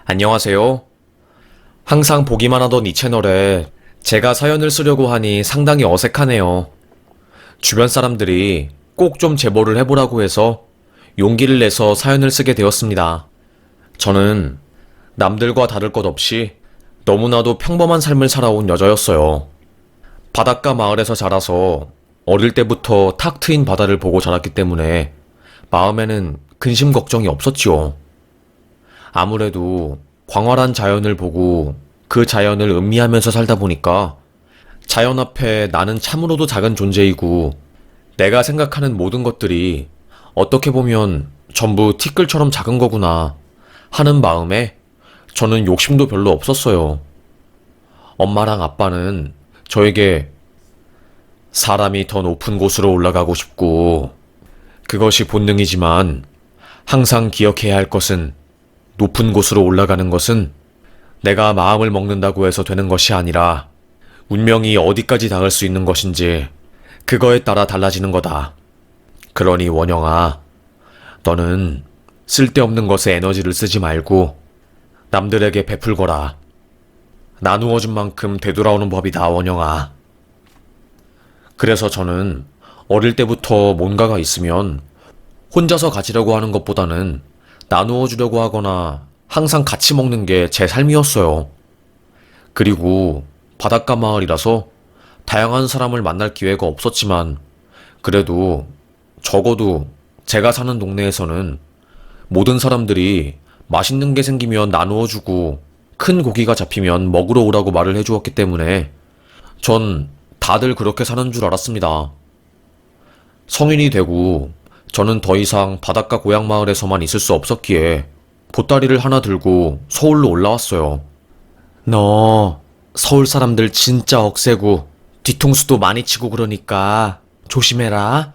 안녕하세요. 항상 보기만 하던 이 채널에 제가 사연을 쓰려고 하니 상당히 어색하네요. 주변 사람들이 꼭 좀 제보를 해보라고 해서 용기를 내서 사연을 쓰게 되었습니다. 저는 남들과 다를 것 없이 너무나도 평범한 삶을 살아온 여자였어요. 바닷가 마을에서 자라서 어릴 때부터 탁 트인 바다를 보고 자랐기 때문에 마음에는 근심 걱정이 없었지요. 아무래도 광활한 자연을 보고 그 자연을 음미하면서 살다 보니까 자연 앞에 나는 참으로도 작은 존재이고 내가 생각하는 모든 것들이 어떻게 보면 전부 티끌처럼 작은 거구나 하는 마음에 저는 욕심도 별로 없었어요. 엄마랑 아빠는 저에게 사람이 더 높은 곳으로 올라가고 싶고 그것이 본능이지만 항상 기억해야 할 것은 높은 곳으로 올라가는 것은 내가 마음을 먹는다고 해서 되는 것이 아니라 운명이 어디까지 닿을 수 있는 것인지 그거에 따라 달라지는 거다. 그러니 원영아, 너는 쓸데없는 것에 에너지를 쓰지 말고 남들에게 베풀거라. 나누어준 만큼 되돌아오는 법이다, 원영아. 그래서 저는 어릴 때부터 뭔가가 있으면 혼자서 가지려고 하는 것보다는 나누어 주려고 하거나 항상 같이 먹는 게 제 삶이었어요. 그리고 바닷가 마을이라서 다양한 사람을 만날 기회가 없었지만 그래도 적어도 제가 사는 동네에서는 모든 사람들이 맛있는 게 생기면 나누어 주고 큰 고기가 잡히면 먹으러 오라고 말을 해주었기 때문에 전 다들 그렇게 사는 줄 알았습니다. 성인이 되고 저는 더 이상 바닷가 고향 마을에서만 있을 수 없었기에 보따리를 하나 들고 서울로 올라왔어요. 너 서울 사람들 진짜 억세고 뒤통수도 많이 치고 그러니까 조심해라.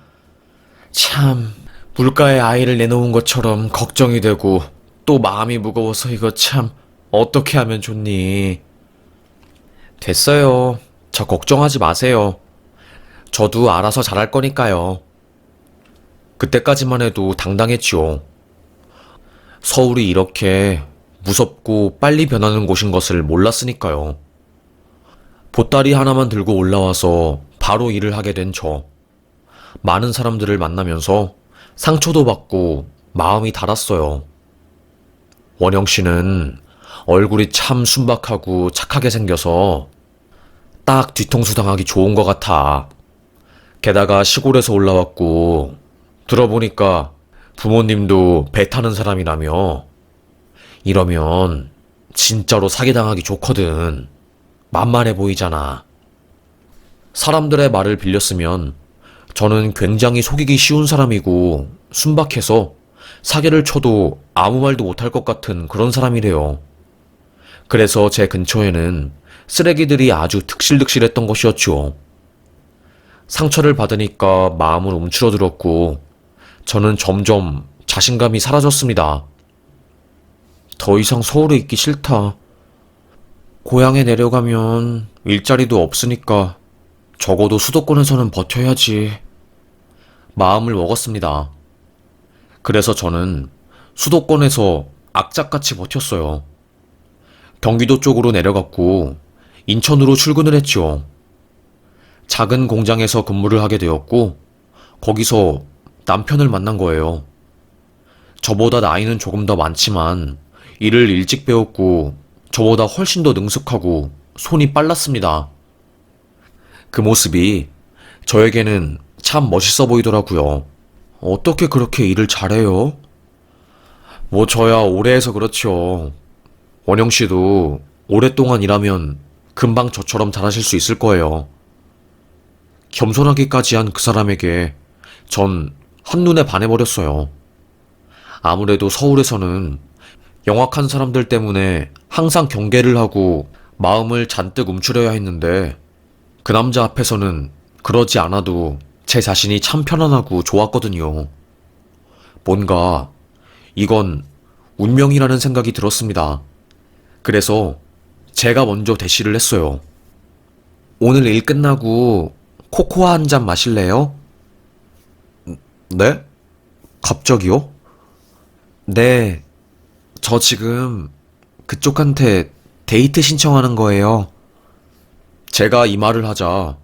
참, 물가에 아이를 내놓은 것처럼 걱정이 되고 또 마음이 무거워서 이거 참 어떻게 하면 좋니? 됐어요. 저 걱정하지 마세요. 저도 알아서 잘할 거니까요. 그때까지만 해도 당당했지요. 서울이 이렇게 무섭고 빨리 변하는 곳인 것을 몰랐으니까요. 보따리 하나만 들고 올라와서 바로 일을 하게 된 저. 많은 사람들을 만나면서 상처도 받고 마음이 달았어요. 원영 씨는 얼굴이 참 순박하고 착하게 생겨서 딱 뒤통수 당하기 좋은 것 같아. 게다가 시골에서 올라왔고 들어보니까 부모님도 배 타는 사람이라며. 이러면 진짜로 사기당하기 좋거든. 만만해 보이잖아. 사람들의 말을 빌렸으면 저는 굉장히 속이기 쉬운 사람이고 순박해서 사기를 쳐도 아무 말도 못할 것 같은 그런 사람이래요. 그래서 제 근처에는 쓰레기들이 아주 득실득실했던 것이었죠. 상처를 받으니까 마음은 움츠러들었고 저는 점점 자신감이 사라졌습니다. 더 이상 서울에 있기 싫다. 고향에 내려가면 일자리도 없으니까 적어도 수도권에서는 버텨야지. 마음을 먹었습니다. 그래서 저는 수도권에서 악착같이 버텼어요. 경기도 쪽으로 내려갔고 인천으로 출근을 했죠. 작은 공장에서 근무를 하게 되었고 거기서 남편을 만난 거예요. 저보다 나이는 조금 더 많지만 일을 일찍 배웠고 저보다 훨씬 더 능숙하고 손이 빨랐습니다. 그 모습이 저에게는 참 멋있어 보이더라고요. 어떻게 그렇게 일을 잘해요? 뭐 저야 오래 해서 그렇죠. 원영 씨도 오랫동안 일하면 금방 저처럼 잘하실 수 있을 거예요. 겸손하기까지 한 그 사람에게 전 한눈에 반해버렸어요. 아무래도 서울에서는 영악한 사람들 때문에 항상 경계를 하고 마음을 잔뜩 움츠려야 했는데 그 남자 앞에서는 그러지 않아도 제 자신이 참 편안하고 좋았거든요. 뭔가 이건 운명이라는 생각이 들었습니다. 그래서 제가 먼저 대시를 했어요. 오늘 일 끝나고 코코아 한 잔 마실래요? 네? 갑자기요? 네, 저 지금 그쪽한테 데이트 신청하는 거예요. 제가 이 말을 하자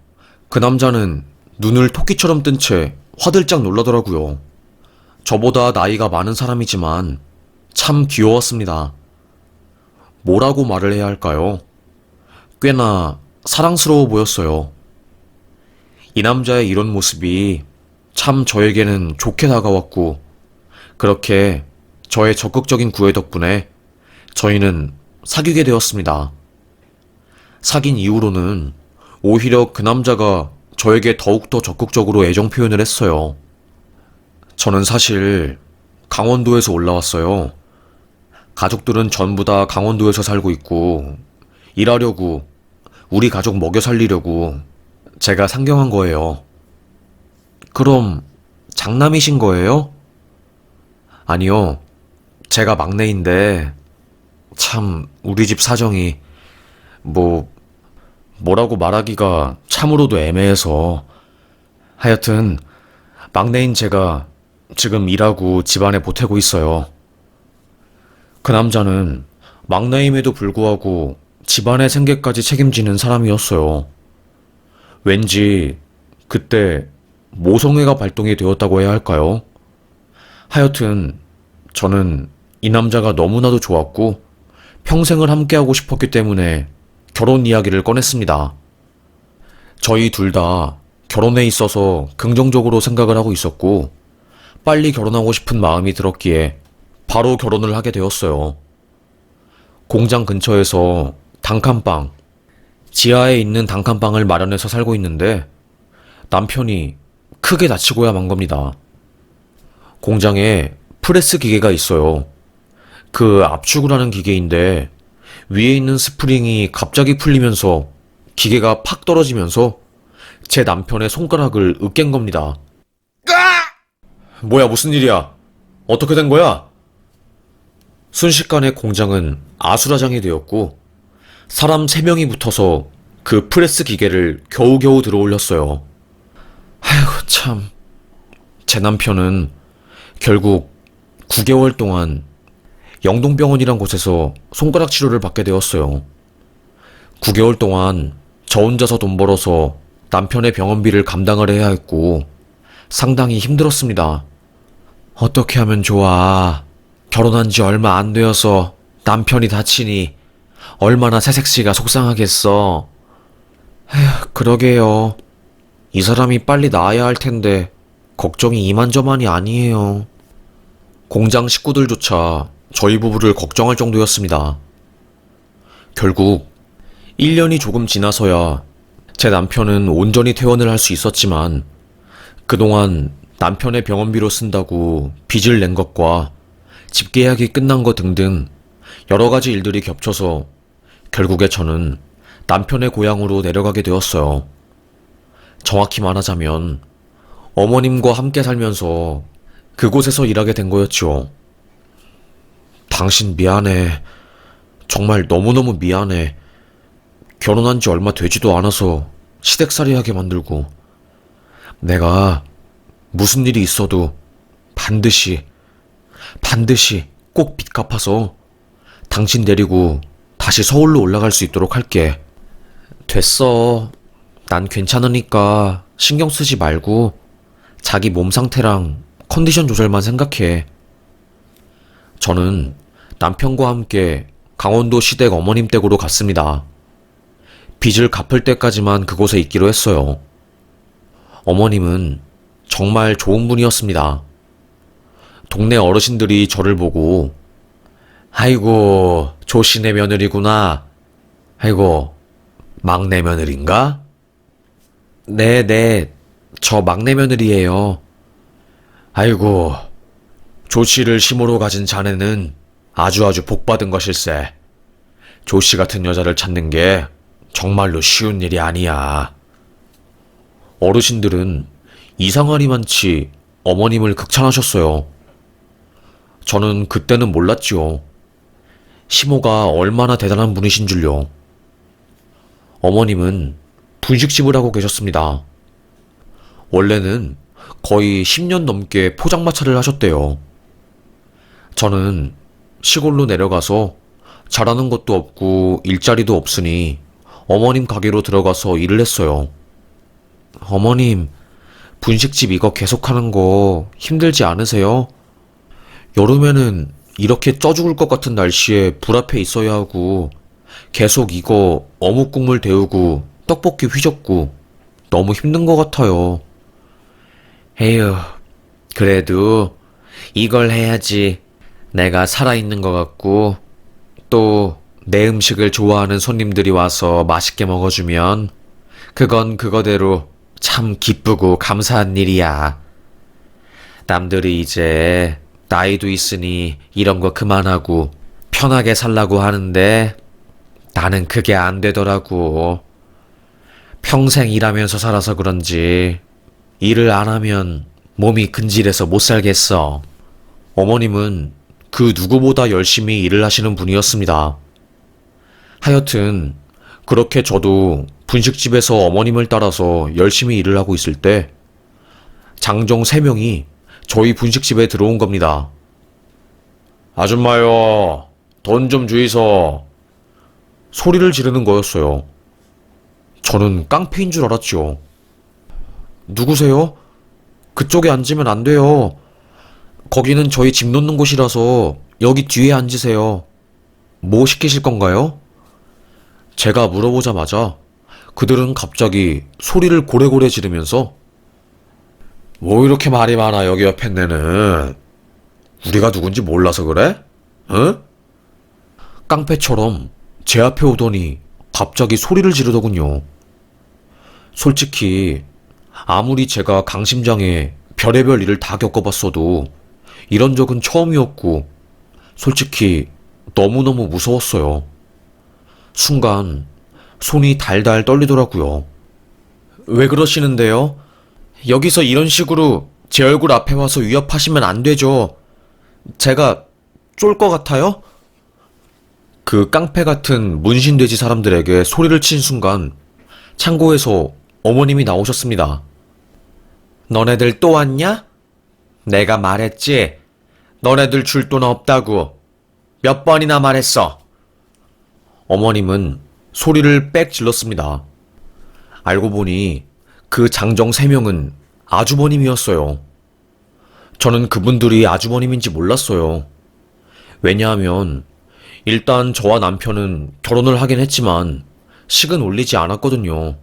그 남자는 눈을 토끼처럼 뜬 채 화들짝 놀라더라고요. 저보다 나이가 많은 사람이지만 참 귀여웠습니다. 뭐라고 말을 해야 할까요? 꽤나 사랑스러워 보였어요. 이 남자의 이런 모습이 참 저에게는 좋게 다가왔고, 그렇게 저의 적극적인 구애 덕분에 저희는 사귀게 되었습니다. 사귄 이후로는 오히려 그 남자가 저에게 더욱더 적극적으로 애정 표현을 했어요. 저는 사실 강원도에서 올라왔어요. 가족들은 전부 다 강원도에서 살고 있고, 일하려고, 우리 가족 먹여 살리려고 제가 상경한 거예요. 그럼 장남이신 거예요? 아니요. 제가 막내인데, 참, 우리 집 사정이, 뭐라고 말하기가 참으로도 애매해서. 하여튼, 막내인 제가 지금 일하고 집안에 보태고 있어요. 그 남자는 막내임에도 불구하고 집안의 생계까지 책임지는 사람이었어요. 왠지 그때 모성애가 발동이 되었다고 해야 할까요? 하여튼 저는 이 남자가 너무나도 좋았고 평생을 함께하고 싶었기 때문에 결혼 이야기를 꺼냈습니다. 저희 둘 다 결혼에 있어서 긍정적으로 생각을 하고 있었고 빨리 결혼하고 싶은 마음이 들었기에 바로 결혼을 하게 되었어요. 공장 근처에서 단칸방, 지하에 있는 단칸방을 마련해서 살고 있는데 남편이 크게 다치고야 만 겁니다. 공장에 프레스 기계가 있어요. 그 압축을 하는 기계인데 위에 있는 스프링이 갑자기 풀리면서 기계가 팍 떨어지면서 제 남편의 손가락을 으깬 겁니다. 뭐야, 무슨 일이야? 어떻게 된 거야? 순식간에 공장은 아수라장이 되었고 사람 3명이 붙어서 그 프레스 기계를 겨우겨우 들어올렸어요. 아이고 참. 제 남편은 결국 9개월 동안 영동병원이란 곳에서 손가락 치료를 받게 되었어요. 9개월 동안 저 혼자서 돈 벌어서 남편의 병원비를 감당을 해야 했고 상당히 힘들었습니다. 어떻게 하면 좋아. 결혼한 지 얼마 안 되어서 남편이 다치니 얼마나 새색시가 속상하겠어. 에휴, 그러게요. 이 사람이 빨리 나아야 할 텐데 걱정이 이만저만이 아니에요. 공장 식구들조차 저희 부부를 걱정할 정도였습니다. 결국 1년이 조금 지나서야 제 남편은 온전히 퇴원을 할 수 있었지만 그동안 남편의 병원비로 쓴다고 빚을 낸 것과 집 계약이 끝난 것 등등 여러 가지 일들이 겹쳐서 결국에 저는 남편의 고향으로 내려가게 되었어요. 정확히 말하자면 어머님과 함께 살면서 그곳에서 일하게 된 거였죠. 당신 미안해. 정말 너무너무 미안해. 결혼한 지 얼마 되지도 않아서 시댁살이하게 만들고 내가 무슨 일이 있어도 반드시 꼭 빚 갚아서 당신 데리고 다시 서울로 올라갈 수 있도록 할게. 됐어. 난 괜찮으니까 신경 쓰지 말고 자기 몸 상태랑 컨디션 조절만 생각해. 저는 남편과 함께 강원도 시댁 어머님 댁으로 갔습니다. 빚을 갚을 때까지만 그곳에 있기로 했어요. 어머님은 정말 좋은 분이었습니다. 동네 어르신들이 저를 보고 아이고 조씨네 며느리구나. 아이고 막내 며느리인가? 네네 저 막내 며느리예요. 아이고 조씨를 시모로 가진 자네는 아주 복받은 것일세. 조씨 같은 여자를 찾는 게 정말로 쉬운 일이 아니야. 어르신들은 이상하리만치 어머님을 극찬하셨어요. 저는 그때는 몰랐지요. 시모가 얼마나 대단한 분이신 줄요. 어머님은 분식집을 하고 계셨습니다. 원래는 거의 10년 넘게 포장마차를 하셨대요. 저는 시골로 내려가서 잘하는 것도 없고 일자리도 없으니 어머님 가게로 들어가서 일을 했어요. 어머님, 분식집 이거 계속하는 거 힘들지 않으세요? 여름에는 이렇게 쪄 죽을 것 같은 날씨에 불 앞에 있어야 하고 계속 이거 어묵 국물 데우고 떡볶이 휘젓고 너무 힘든 것 같아요. 에휴, 그래도 이걸 해야지 내가 살아있는 것 같고 또 내 음식을 좋아하는 손님들이 와서 맛있게 먹어주면 그건 그거대로 참 기쁘고 감사한 일이야. 남들이 이제 나이도 있으니 이런 거 그만하고 편하게 살라고 하는데 나는 그게 안 되더라고. 평생 일하면서 살아서 그런지 일을 안 하면 몸이 근질해서 못 살겠어. 어머님은 그 누구보다 열심히 일을 하시는 분이었습니다. 하여튼 그렇게 저도 분식집에서 어머님을 따라서 열심히 일을 하고 있을 때 장정 3명이 저희 분식집에 들어온 겁니다. 아줌마요, 돈 좀 주이소. 소리를 지르는 거였어요. 저는 깡패인 줄 알았죠. 누구세요? 그쪽에 앉으면 안 돼요. 거기는 저희 집 놓는 곳이라서 여기 뒤에 앉으세요. 뭐 시키실 건가요? 제가 물어보자마자 그들은 갑자기 소리를 고래고래 지르면서 뭐 이렇게 말이 많아 여기 옆에 내는. 우리가 누군지 몰라서 그래? 응? 깡패처럼 제 앞에 오더니 갑자기 소리를 지르더군요. 솔직히 아무리 제가 강심장에 별의별 일을 다 겪어봤어도 이런 적은 처음이었고 솔직히 너무너무 무서웠어요. 순간 손이 달달 떨리더라고요. 왜 그러시는데요? 여기서 이런 식으로 제 얼굴 앞에 와서 위협하시면 안 되죠. 제가 쫄 것 같아요? 그 깡패 같은 문신돼지 사람들에게 소리를 친 순간 창고에서 어머님이 나오셨습니다. 너네들 또 왔냐? 내가 말했지. 너네들 줄 돈 없다고. 몇 번이나 말했어. 어머님은 소리를 빽 질렀습니다. 알고 보니 그 장정 3명은 아주버님이었어요. 저는 그분들이 아주버님인지 몰랐어요. 왜냐하면 일단 저와 남편은 결혼을 하긴 했지만 식은 올리지 않았거든요.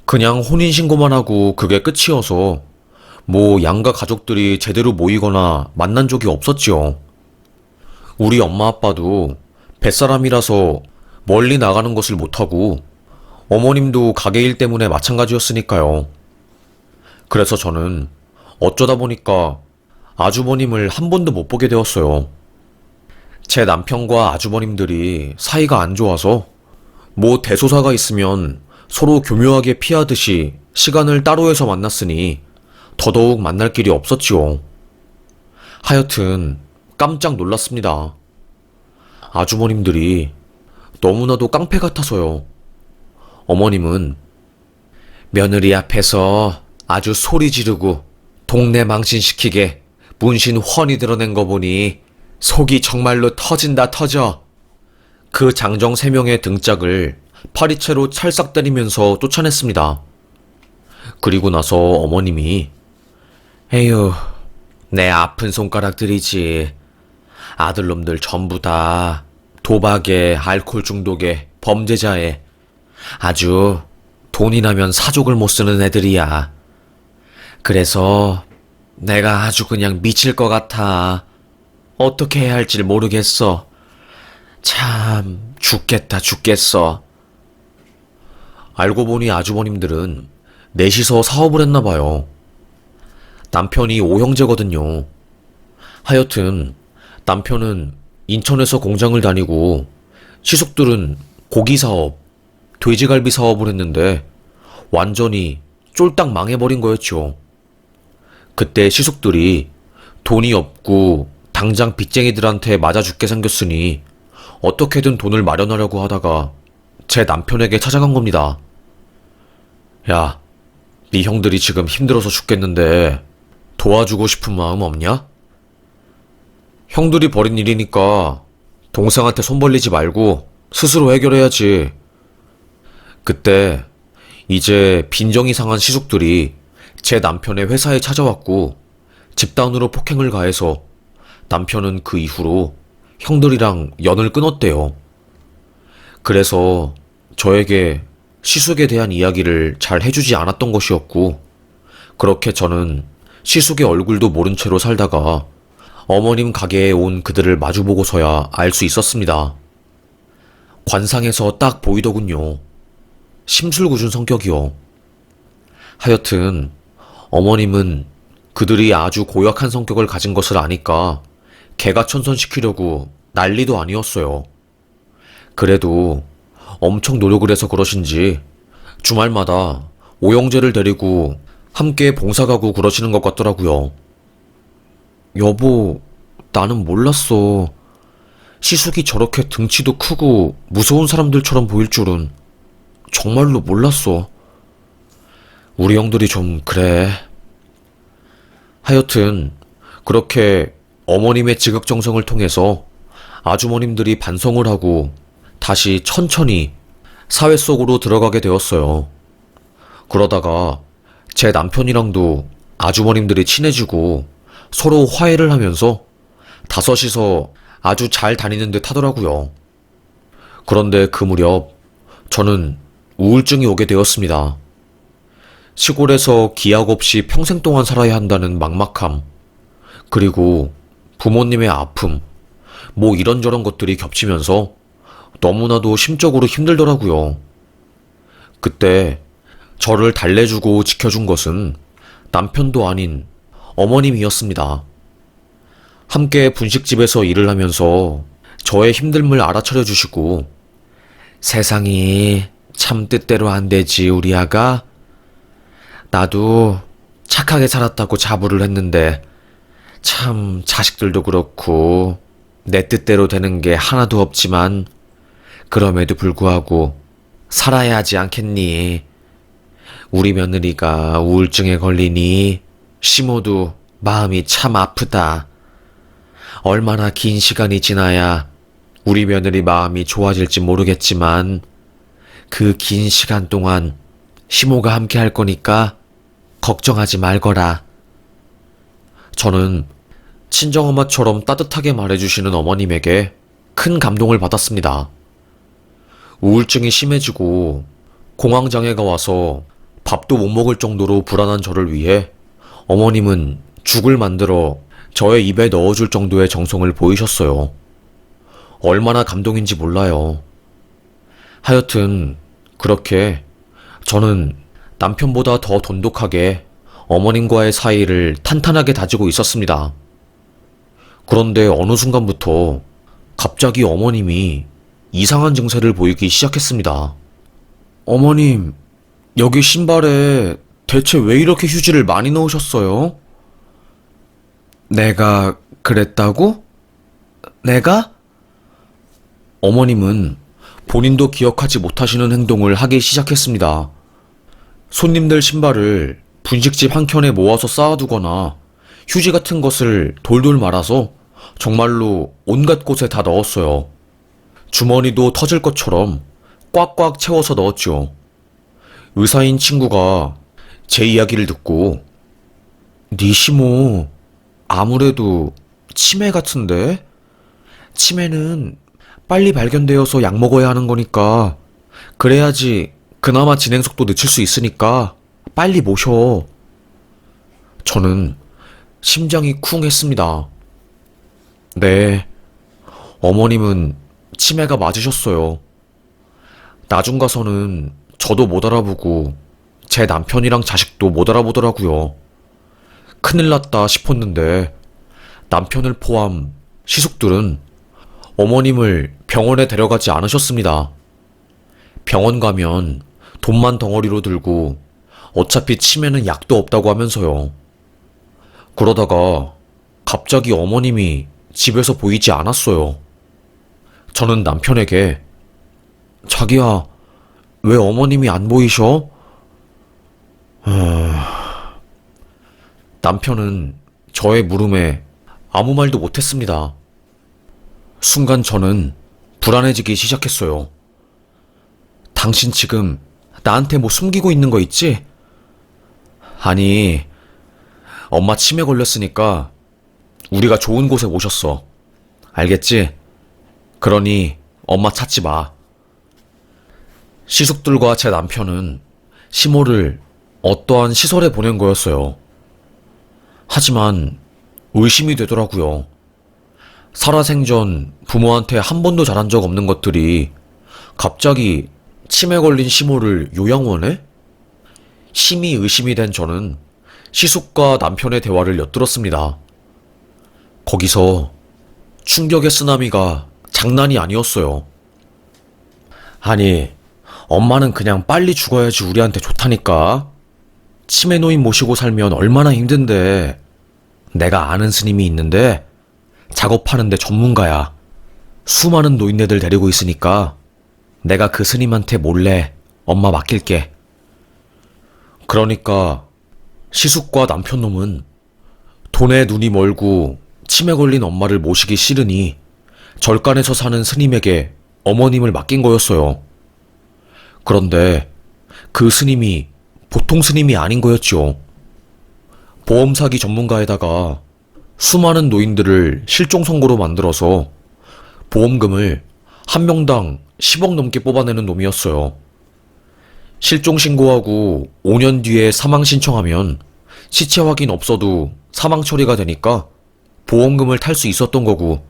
그냥 혼인신고만 하고 그게 끝이어서 뭐 양가 가족들이 제대로 모이거나 만난 적이 없었지요. 우리 엄마 아빠도 뱃사람이라서 멀리 나가는 것을 못하고 어머님도 가게 일 때문에 마찬가지였으니까요. 그래서 저는 어쩌다 보니까 아주버님을 한 번도 못 보게 되었어요. 제 남편과 아주버님들이 사이가 안 좋아서 뭐 대소사가 있으면 서로 교묘하게 피하듯이 시간을 따로 해서 만났으니 더더욱 만날 길이 없었지요. 하여튼 깜짝 놀랐습니다. 아주버님들이 너무나도 깡패 같아서요. 어머님은 며느리 앞에서 아주 소리 지르고 동네 망신시키게 문신 훤히 드러낸 거 보니 속이 정말로 터진다 터져. 그 장정 3명의 등짝을 파리채로 찰싹 때리면서 쫓아냈습니다. 그리고 나서 어머님이 에휴, 내 아픈 손가락들이지. 아들놈들 전부 다 도박에 알코올 중독에 범죄자에 아주 돈이 나면 사족을 못 쓰는 애들이야. 그래서 내가 아주 그냥 미칠 것 같아. 어떻게 해야 할지 모르겠어. 참 죽겠다 죽겠어. 알고 보니 아주버님들은 넷이서 사업을 했나 봐요. 남편이 5형제거든요. 하여튼 남편은 인천에서 공장을 다니고 시숙들은 고기 사업, 돼지갈비 사업을 했는데 완전히 쫄딱 망해버린 거였죠. 그때 시숙들이 돈이 없고 당장 빚쟁이들한테 맞아 죽게 생겼으니 어떻게든 돈을 마련하려고 하다가 제 남편에게 찾아간 겁니다. 야, 네 형들이 지금 힘들어서 죽겠는데 도와주고 싶은 마음 없냐? 형들이 벌인 일이니까 동생한테 손 벌리지 말고 스스로 해결해야지. 그때 이제 빈정이 상한 시숙들이 제 남편의 회사에 찾아왔고 집단으로 폭행을 가해서 남편은 그 이후로 형들이랑 연을 끊었대요. 그래서 저에게 시숙에 대한 이야기를 잘 해주지 않았던 것이었고, 그렇게 저는 시숙의 얼굴도 모른 채로 살다가 어머님 가게에 온 그들을 마주보고서야 알 수 있었습니다. 관상에서 딱 보이더군요. 심술궂은 성격이요. 하여튼 어머님은 그들이 아주 고약한 성격을 가진 것을 아니까 개가천선시키려고 난리도 아니었어요. 그래도 엄청 노력을 해서 그러신지 주말마다 오영재를 데리고 함께 봉사 가고 그러시는 것 같더라고요. 여보, 나는 몰랐어. 시숙이 저렇게 등치도 크고 무서운 사람들처럼 보일 줄은 정말로 몰랐어. 우리 형들이 좀 그래. 하여튼 그렇게 어머님의 지극정성을 통해서 아주머님들이 반성을 하고 다시 천천히 사회 속으로 들어가게 되었어요. 그러다가 제 남편이랑도 아주머님들이 친해지고 서로 화해를 하면서 다섯이서 아주 잘 다니는 듯 하더라고요. 그런데 그 무렵 저는 우울증이 오게 되었습니다. 시골에서 기약 없이 평생 동안 살아야 한다는 막막함, 그리고 부모님의 아픔, 뭐 이런저런 것들이 겹치면서 너무나도 심적으로 힘들더라고요. 그때 저를 달래주고 지켜준 것은 남편도 아닌 어머님이었습니다. 함께 분식집에서 일을 하면서 저의 힘듦을 알아차려 주시고, 세상이 참 뜻대로 안 되지 우리 아가? 나도 착하게 살았다고 자부를 했는데 참 자식들도 그렇고 내 뜻대로 되는 게 하나도 없지만 그럼에도 불구하고 살아야 하지 않겠니? 우리 며느리가 우울증에 걸리니 시모도 마음이 참 아프다. 얼마나 긴 시간이 지나야 우리 며느리 마음이 좋아질지 모르겠지만 그 긴 시간 동안 시모가 함께 할 거니까 걱정하지 말거라. 저는 친정엄마처럼 따뜻하게 말해주시는 어머님에게 큰 감동을 받았습니다. 우울증이 심해지고 공황장애가 와서 밥도 못 먹을 정도로 불안한 저를 위해 어머님은 죽을 만들어 저의 입에 넣어줄 정도의 정성을 보이셨어요. 얼마나 감동인지 몰라요. 하여튼 그렇게 저는 남편보다 더 돈독하게 어머님과의 사이를 탄탄하게 다지고 있었습니다. 그런데 어느 순간부터 갑자기 어머님이 이상한 증세를 보이기 시작했습니다. 어머님, 여기 신발에 대체 왜 이렇게 휴지를 많이 넣으셨어요? 내가 그랬다고? 내가? 어머님은 본인도 기억하지 못하시는 행동을 하기 시작했습니다. 손님들 신발을 분식집 한켠에 모아서 쌓아두거나 휴지 같은 것을 돌돌 말아서 정말로 온갖 곳에 다 넣었어요. 주머니도 터질 것처럼 꽉꽉 채워서 넣었죠. 의사인 친구가 제 이야기를 듣고 네 시모 아무래도 치매 같은데? 치매는 빨리 발견되어서 약 먹어야 하는 거니까 그래야지 그나마 진행 속도 늦출 수 있으니까 빨리 모셔. 저는 심장이 쿵 했습니다. 네, 어머님은 치매가 맞으셨어요. 나중 가서는 저도 못 알아보고 제 남편이랑 자식도 못 알아보더라고요. 큰일 났다 싶었는데 남편을 포함 시숙들은 어머님을 병원에 데려가지 않으셨습니다. 병원 가면 돈만 덩어리로 들고 어차피 치매는 약도 없다고 하면서요. 그러다가 갑자기 어머님이 집에서 보이지 않았어요. 저는 남편에게 자기야, 왜 어머님이 안 보이셔? 남편은 저의 물음에 아무 말도 못했습니다. 순간 저는 불안해지기 시작했어요. 당신 지금 나한테 뭐 숨기고 있는 거 있지? 아니, 엄마 치매 걸렸으니까 우리가 좋은 곳에 모셨어. 알겠지? 그러니 엄마 찾지 마. 시숙들과 제 남편은 시모를 어떠한 시설에 보낸 거였어요. 하지만 의심이 되더라고요. 살아생전 부모한테 한 번도 잘한 적 없는 것들이 갑자기 치매 걸린 시모를 요양원에? 심히 의심이 된 저는 시숙과 남편의 대화를 엿들었습니다. 거기서 충격의 쓰나미가 장난이 아니었어요. 아니, 엄마는 그냥 빨리 죽어야지 우리한테 좋다니까. 치매 노인 모시고 살면 얼마나 힘든데. 내가 아는 스님이 있는데 작업하는데 전문가야. 수많은 노인네들 데리고 있으니까 내가 그 스님한테 몰래 엄마 맡길게. 그러니까 시숙과 남편 놈은 돈에 눈이 멀고 치매 걸린 엄마를 모시기 싫으니 절간에서 사는 스님에게 어머님을 맡긴 거였어요. 그런데 그 스님이 보통 스님이 아닌 거였죠. 보험 사기 전문가에다가 수많은 노인들을 실종 선고로 만들어서 보험금을 한 명당 10억 넘게 뽑아내는 놈이었어요. 실종 신고하고 5년 뒤에 사망 신청하면 시체 확인 없어도 사망 처리가 되니까 보험금을 탈 수 있었던 거고,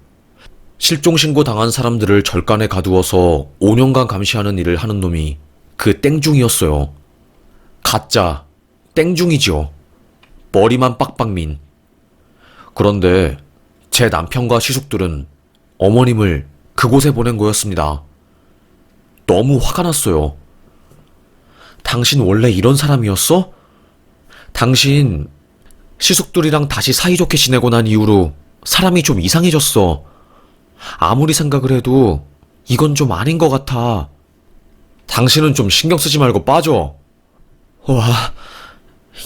실종 신고 당한 사람들을 절간에 가두어서 5년간 감시하는 일을 하는 놈이 그 땡중이었어요. 가짜 땡중이죠. 머리만 빡빡민. 그런데 제 남편과 시숙들은 어머님을 그곳에 보낸 거였습니다. 너무 화가 났어요. 당신 원래 이런 사람이었어? 당신 시숙들이랑 다시 사이좋게 지내고 난 이후로 사람이 좀 이상해졌어. 아무리 생각을 해도 이건 좀 아닌 것 같아. 당신은 좀 신경 쓰지 말고 빠져. 와,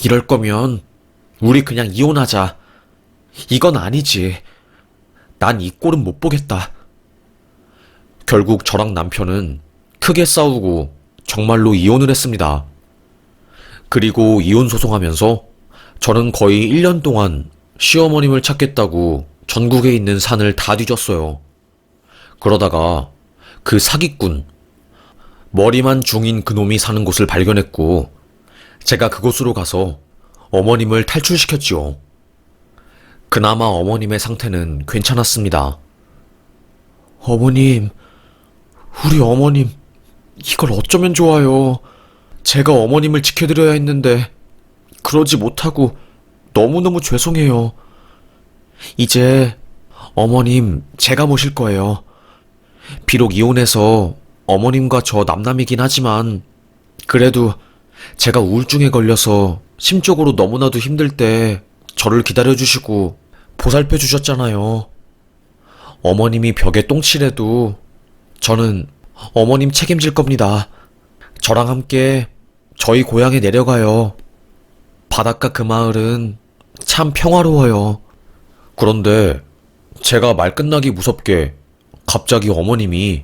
이럴 거면 우리 그냥 이혼하자. 이건 아니지. 난 이 꼴은 못 보겠다. 결국 저랑 남편은 크게 싸우고 정말로 이혼을 했습니다. 그리고 이혼 소송하면서 저는 거의 1년 동안 시어머님을 찾겠다고 전국에 있는 산을 다 뒤졌어요. 그러다가 그 사기꾼, 머리만 중인 그놈이 사는 곳을 발견했고 제가 그곳으로 가서 어머님을 탈출시켰지요. 그나마 어머님의 상태는 괜찮았습니다. 어머님, 우리 어머님, 이걸 어쩌면 좋아요. 제가 어머님을 지켜드려야 했는데 그러지 못하고 너무너무 죄송해요. 이제 어머님 제가 모실 거예요. 비록 이혼해서 어머님과 저 남남이긴 하지만 그래도 제가 우울증에 걸려서 심적으로 너무나도 힘들 때 저를 기다려주시고 보살펴 주셨잖아요. 어머님이 벽에 똥칠해도 저는 어머님 책임질 겁니다. 저랑 함께 저희 고향에 내려가요. 바닷가 그 마을은 참 평화로워요. 그런데 제가 말 끝나기 무섭게 갑자기 어머님이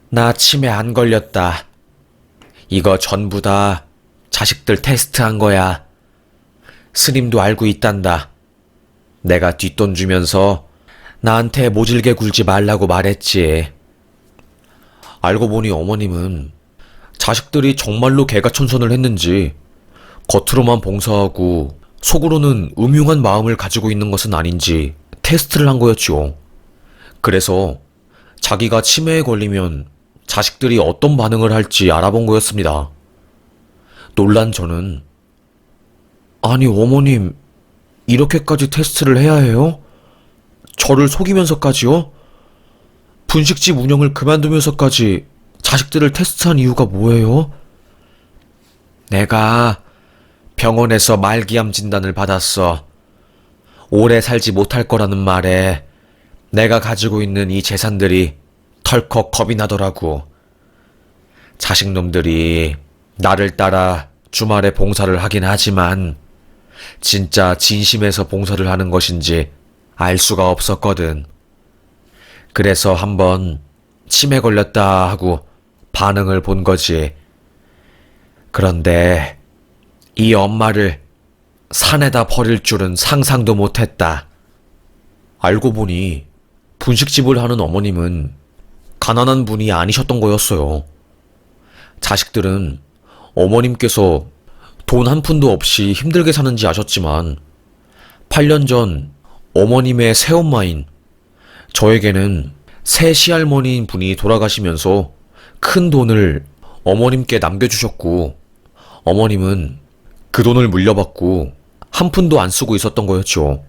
나 치매 안 걸렸다. 이거 전부 다 자식들 테스트한 거야. 스님도 알고 있단다. 내가 뒷돈 주면서 나한테 모질게 굴지 말라고 말했지. 알고 보니 어머님은 자식들이 정말로 개가천선을 했는지 겉으로만 봉사하고 속으로는 음흉한 마음을 가지고 있는 것은 아닌지 테스트를 한 거였죠. 그래서 자기가 치매에 걸리면 자식들이 어떤 반응을 할지 알아본 거였습니다. 놀란 저는 아니 어머님 이렇게까지 테스트를 해야 해요? 저를 속이면서까지요? 분식집 운영을 그만두면서까지 자식들을 테스트한 이유가 뭐예요? 내가 병원에서 말기암 진단을 받았어. 오래 살지 못할 거라는 말에 내가 가지고 있는 이 재산들이 덜컥 겁이 나더라고. 자식놈들이 나를 따라 주말에 봉사를 하긴 하지만 진짜 진심에서 봉사를 하는 것인지 알 수가 없었거든. 그래서 한번 치매 걸렸다 하고 반응을 본 거지. 그런데 이 엄마를 산에다 버릴 줄은 상상도 못했다. 알고 보니 분식집을 하는 어머님은 가난한 분이 아니셨던 거였어요. 자식들은 어머님께서 돈 한 푼도 없이 힘들게 사는지 아셨지만 8년 전 어머님의 새엄마인 저에게는 새 시할머니인 분이 돌아가시면서 큰 돈을 어머님께 남겨주셨고 어머님은 그 돈을 물려받고 한 푼도 안 쓰고 있었던 거였죠.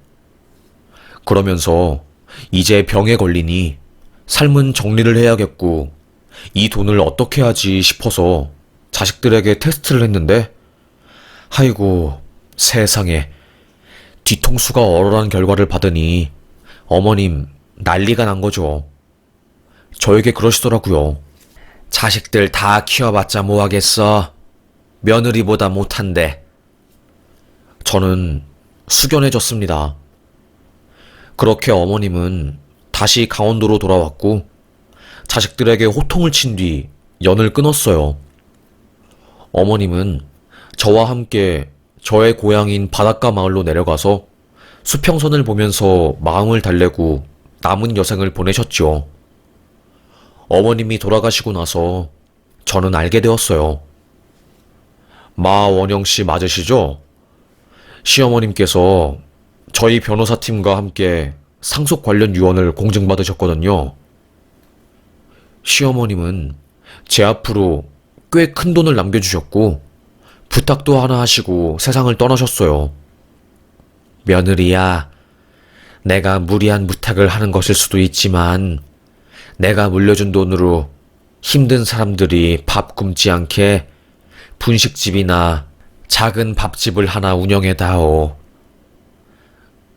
그러면서 이제 병에 걸리니 삶은 정리를 해야겠고 이 돈을 어떻게 하지 싶어서 자식들에게 테스트를 했는데 아이고 세상에 뒤통수가 얼얼한 결과를 받으니 어머님 난리가 난 거죠. 저에게 그러시더라고요. 자식들 다 키워봤자 뭐하겠어. 며느리보다 못한데. 저는 숙연해졌습니다. 그렇게 어머님은 다시 강원도로 돌아왔고 자식들에게 호통을 친 뒤 연을 끊었어요. 어머님은 저와 함께 저의 고향인 바닷가 마을로 내려가서 수평선을 보면서 마음을 달래고 남은 여생을 보내셨죠. 어머님이 돌아가시고 나서 저는 알게 되었어요. 마원영 씨 맞으시죠? 시어머님께서 저희 변호사팀과 함께 상속 관련 유언을 공증받으셨거든요. 시어머님은 제 앞으로 꽤 큰 돈을 남겨주셨고 부탁도 하나 하시고 세상을 떠나셨어요. 며느리야, 내가 무리한 부탁을 하는 것일 수도 있지만 내가 물려준 돈으로 힘든 사람들이 밥 굶지 않게 분식집이나 작은 밥집을 하나 운영해다오.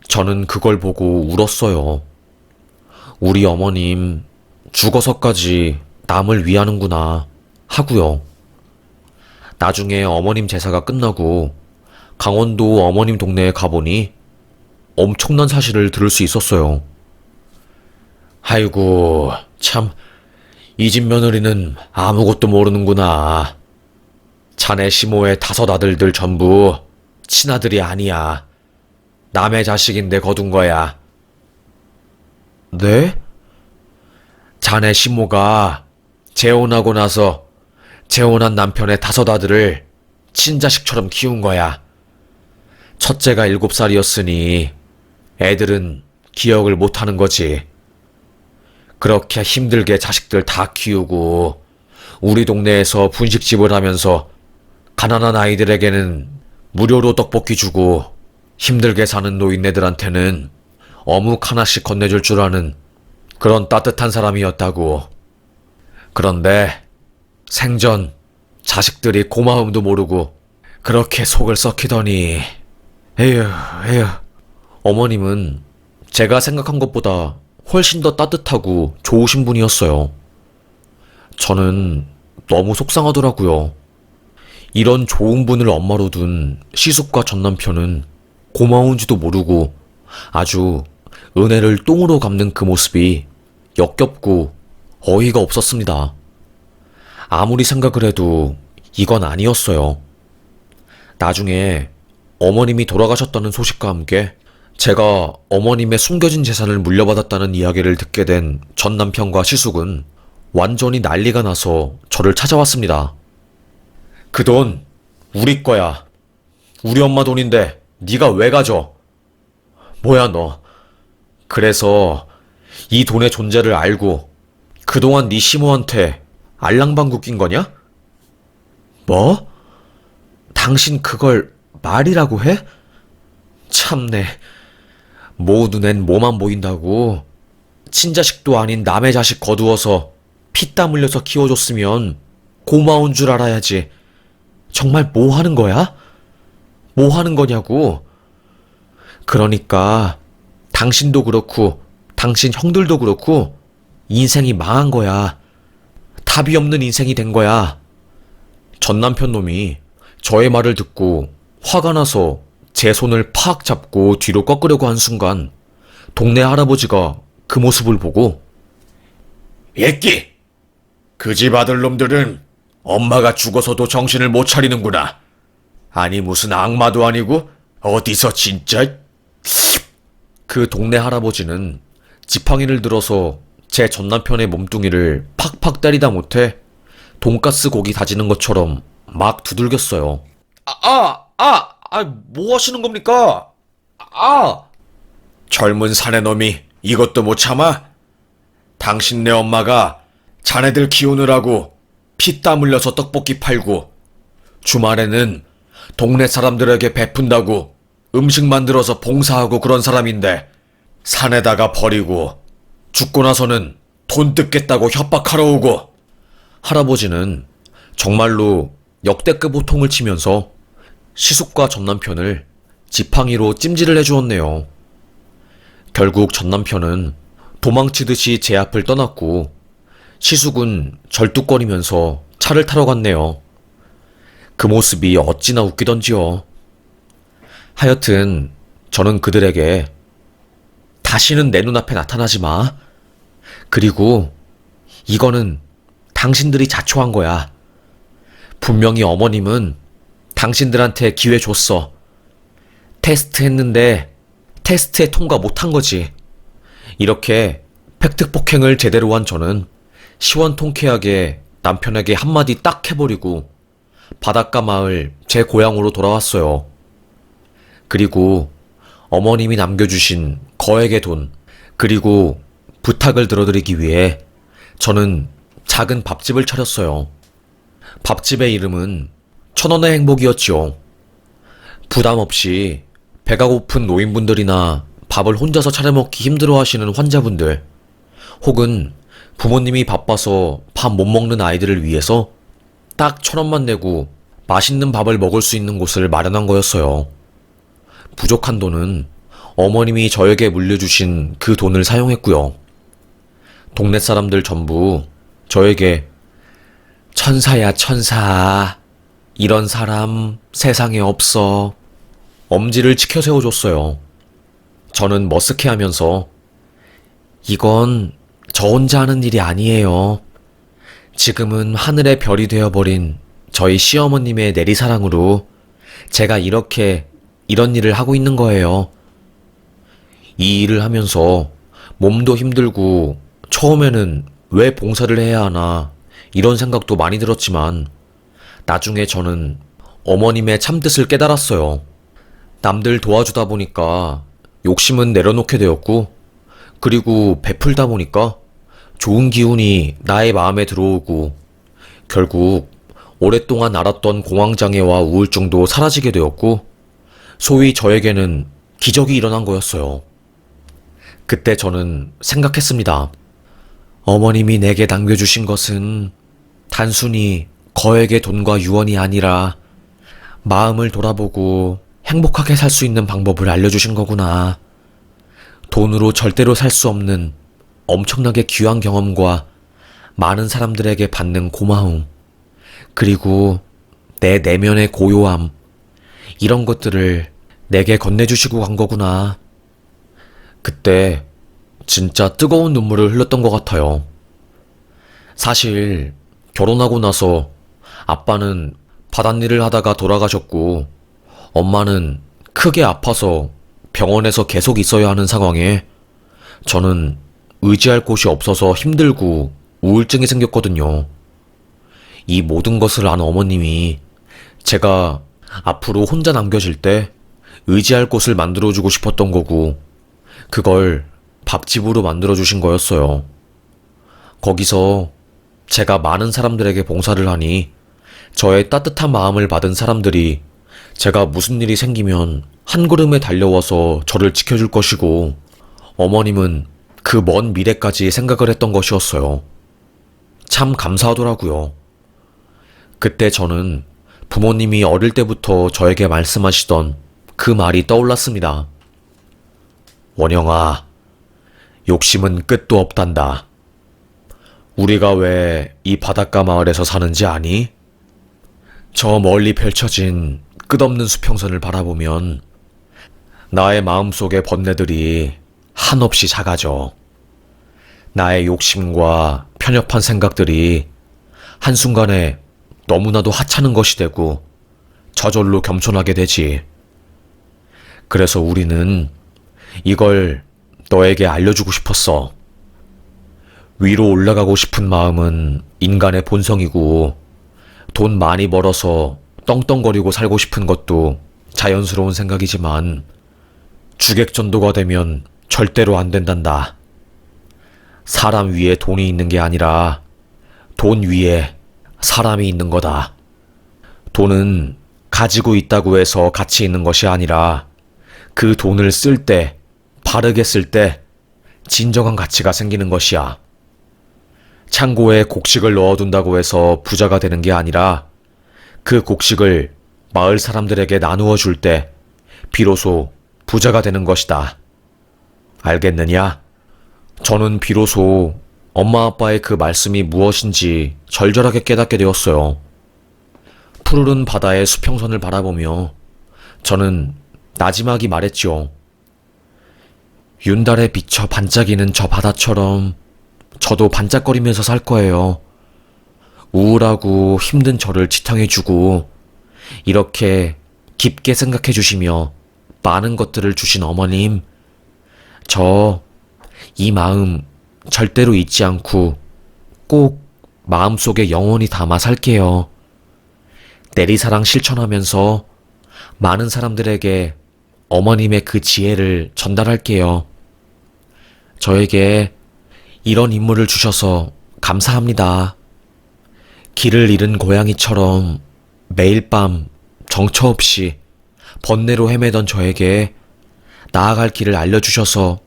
저는 그걸 보고 울었어요. 우리 어머님 죽어서까지 남을 위하는구나 하고요. 나중에 어머님 제사가 끝나고 강원도 어머님 동네에 가보니 엄청난 사실을 들을 수 있었어요. 아이고 참, 이 집 며느리는 아무것도 모르는구나. 자네 시모의 5 아들들 전부 친아들이 아니야. 남의 자식인데 거둔 거야. 네? 자네 시모가 재혼하고 나서 재혼한 남편의 5 아들을 친자식처럼 키운 거야. 첫째가 7살이었으니 애들은 기억을 못하는 거지. 그렇게 힘들게 자식들 다 키우고 우리 동네에서 분식집을 하면서 가난한 아이들에게는 무료로 떡볶이 주고 힘들게 사는 노인네들한테는 어묵 하나씩 건네줄 줄 아는 그런 따뜻한 사람이었다고. 그런데 생전 자식들이 고마움도 모르고 그렇게 속을 썩히더니 에휴. 어머님은 제가 생각한 것보다 훨씬 더 따뜻하고 좋으신 분이었어요. 저는 너무 속상하더라고요. 이런 좋은 분을 엄마로 둔 시숙과 전 남편은 고마운지도 모르고 아주 은혜를 똥으로 갚는 그 모습이 역겹고 어이가 없었습니다. 아무리 생각을 해도 이건 아니었어요. 나중에 어머님이 돌아가셨다는 소식과 함께 제가 어머님의 숨겨진 재산을 물려받았다는 이야기를 듣게 된 전 남편과 시숙은 완전히 난리가 나서 저를 찾아왔습니다. 그 돈 우리 거야. 우리 엄마 돈인데 네가 왜 가져? 뭐야 너. 그래서 이 돈의 존재를 알고 그동안 네 시모한테 알랑방구 낀 거냐? 뭐? 당신 그걸 말이라고 해? 참네. 모두 낸 뭐만 보인다고. 친자식도 아닌 남의 자식 거두어서 피땀 흘려서 키워줬으면 고마운 줄 알아야지. 정말 뭐 하는 거야? 뭐 하는 거냐고. 그러니까 당신도 그렇고 당신 형들도 그렇고 인생이 망한 거야. 답이 없는 인생이 된 거야. 전 남편 놈이 저의 말을 듣고 화가 나서 제 손을 팍 잡고 뒤로 꺾으려고 한 순간 동네 할아버지가 그 모습을 보고 "예끼! 그 집 아들놈들은 엄마가 죽어서도 정신을 못 차리는구나. 아니 무슨 악마도 아니고 어디서 진짜. 그 동네 할아버지는 지팡이를 들어서 제 전남편의 몸뚱이를 팍팍 때리다 못해 돈가스 고기 다지는 것처럼 막 두들겼어요. 뭐 하시는 겁니까? 젊은 사내놈이 이것도 못 참아? 당신네 엄마가 자네들 키우느라고 피땀 흘려서 떡볶이 팔고 주말에는 동네 사람들에게 베푼다고 음식 만들어서 봉사하고 그런 사람인데 산에다가 버리고 죽고 나서는 돈 뜯겠다고 협박하러 오고. 할아버지는 정말로 역대급 호통을 치면서 시숙과 전남편을 지팡이로 찜질을 해주었네요. 결국 전남편은 도망치듯이 제 앞을 떠났고 시숙은 절뚝거리면서 차를 타러 갔네요. 그 모습이 어찌나 웃기던지요. 하여튼 저는 그들에게 다시는 내 눈앞에 나타나지 마. 그리고 이거는 당신들이 자초한 거야. 분명히 어머님은 당신들한테 기회 줬어. 테스트 했는데 테스트에 통과 못한 거지. 이렇게 팩트 폭행을 제대로 한 저는 시원통쾌하게 남편에게 한마디 딱 해버리고 바닷가 마을 제 고향으로 돌아왔어요. 그리고 어머님이 남겨주신 거액의 돈, 그리고 부탁을 들어드리기 위해 저는 작은 밥집을 차렸어요. 밥집의 이름은 1,000원의 행복이었지요. 부담 없이 배가 고픈 노인분들이나 밥을 혼자서 차려먹기 힘들어하시는 환자분들, 혹은 부모님이 바빠서 밥 못 먹는 아이들을 위해서 딱 1,000원만 내고 맛있는 밥을 먹을 수 있는 곳을 마련한 거였어요. 부족한 돈은 어머님이 저에게 물려주신 그 돈을 사용했고요. 동네 사람들 전부 저에게 천사야 천사, 이런 사람 세상에 없어, 엄지를 치켜 세워줬어요. 저는 머쓱해하면서 이건 저 혼자 하는 일이 아니에요. 지금은 하늘의 별이 되어버린 저희 시어머님의 내리사랑으로 제가 이런 일을 하고 있는 거예요. 이 일을 하면서 몸도 힘들고 처음에는 왜 봉사를 해야 하나 이런 생각도 많이 들었지만 나중에 저는 어머님의 참뜻을 깨달았어요. 남들 도와주다 보니까 욕심은 내려놓게 되었고, 그리고 베풀다 보니까 좋은 기운이 나의 마음에 들어오고 결국 오랫동안 앓았던 공황장애와 우울증도 사라지게 되었고, 소위 저에게는 기적이 일어난 거였어요. 그때 저는 생각했습니다. 어머님이 내게 남겨주신 것은 단순히 거액의 돈과 유언이 아니라 마음을 돌아보고 행복하게 살 수 있는 방법을 알려주신 거구나. 돈으로 절대로 살 수 없는 엄청나게 귀한 경험과 많은 사람들에게 받는 고마움, 그리고 내 내면의 고요함, 이런 것들을 내게 건네주시고 간 거구나. 그때 진짜 뜨거운 눈물을 흘렸던 것 같아요. 사실 결혼하고 나서 아빠는 밭일을 하다가 돌아가셨고 엄마는 크게 아파서 병원에서 계속 있어야 하는 상황에 저는 의지할 곳이 없어서 힘들고 우울증이 생겼거든요. 이 모든 것을 안 어머님이 제가 앞으로 혼자 남겨질 때 의지할 곳을 만들어주고 싶었던 거고, 그걸 밥집으로 만들어주신 거였어요. 거기서 제가 많은 사람들에게 봉사를 하니 저의 따뜻한 마음을 받은 사람들이 제가 무슨 일이 생기면 한 걸음에 달려와서 저를 지켜줄 것이고, 어머님은 그 먼 미래까지 생각을 했던 것이었어요. 참 감사하더라고요. 그때 저는 부모님이 어릴 때부터 저에게 말씀하시던 그 말이 떠올랐습니다. 원영아, 욕심은 끝도 없단다. 우리가 왜 이 바닷가 마을에서 사는지 아니? 저 멀리 펼쳐진 끝없는 수평선을 바라보면 나의 마음속의 번뇌들이 한없이 작아져. 나의 욕심과 편협한 생각들이 한순간에 너무나도 하찮은 것이 되고 저절로 겸손하게 되지. 그래서 우리는 이걸 너에게 알려주고 싶었어. 위로 올라가고 싶은 마음은 인간의 본성이고, 돈 많이 벌어서 떵떵거리고 살고 싶은 것도 자연스러운 생각이지만, 주객전도가 되면 절대로 안 된단다. 사람 위에 돈이 있는 게 아니라 돈 위에 사람이 있는 거다. 돈은 가지고 있다고 해서 가치 있는 것이 아니라 그 돈을 쓸 때, 바르게 쓸 때 진정한 가치가 생기는 것이야. 창고에 곡식을 넣어둔다고 해서 부자가 되는 게 아니라 그 곡식을 마을 사람들에게 나누어 줄 때 비로소 부자가 되는 것이다. 알겠느냐? 저는 비로소 엄마 아빠의 그 말씀이 무엇인지 절절하게 깨닫게 되었어요. 푸르른 바다의 수평선을 바라보며 저는 나지막이 말했죠. 윤달에 비쳐 반짝이는 저 바다처럼 저도 반짝거리면서 살 거예요. 우울하고 힘든 저를 지탱해주고 이렇게 깊게 생각해주시며 많은 것들을 주신 어머님, 저 이 마음 절대로 잊지 않고 꼭 마음속에 영원히 담아 살게요. 내리사랑 실천하면서 많은 사람들에게 어머님의 그 지혜를 전달할게요. 저에게 이런 인물을 주셔서 감사합니다. 길을 잃은 고양이처럼 매일 밤 정처 없이 번뇌로 헤매던 저에게 나아갈 길을 알려주셔서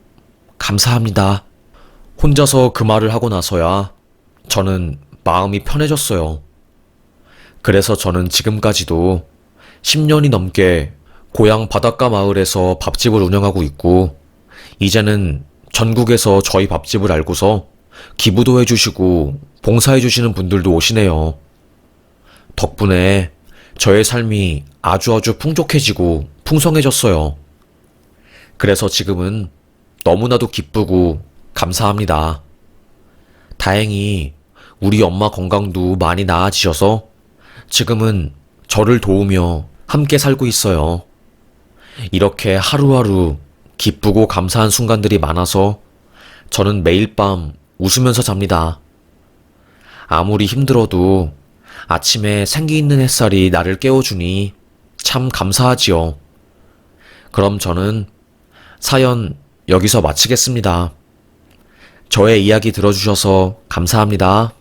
감사합니다. 혼자서 그 말을 하고 나서야 저는 마음이 편해졌어요. 그래서 저는 지금까지도 10년이 넘게 고향 바닷가 마을에서 밥집을 운영하고 있고, 이제는 전국에서 저희 밥집을 알고서 기부도 해주시고 봉사해주시는 분들도 오시네요. 덕분에 저의 삶이 아주 풍족해지고 풍성해졌어요. 그래서 지금은 너무나도 기쁘고 감사합니다. 다행히 우리 엄마 건강도 많이 나아지셔서 지금은 저를 도우며 함께 살고 있어요. 이렇게 하루하루 기쁘고 감사한 순간들이 많아서 저는 매일 밤 웃으면서 잡니다. 아무리 힘들어도 아침에 생기 있는 햇살이 나를 깨워주니 참 감사하지요. 그럼 저는 사연 여기서 마치겠습니다. 저의 이야기 들어주셔서 감사합니다.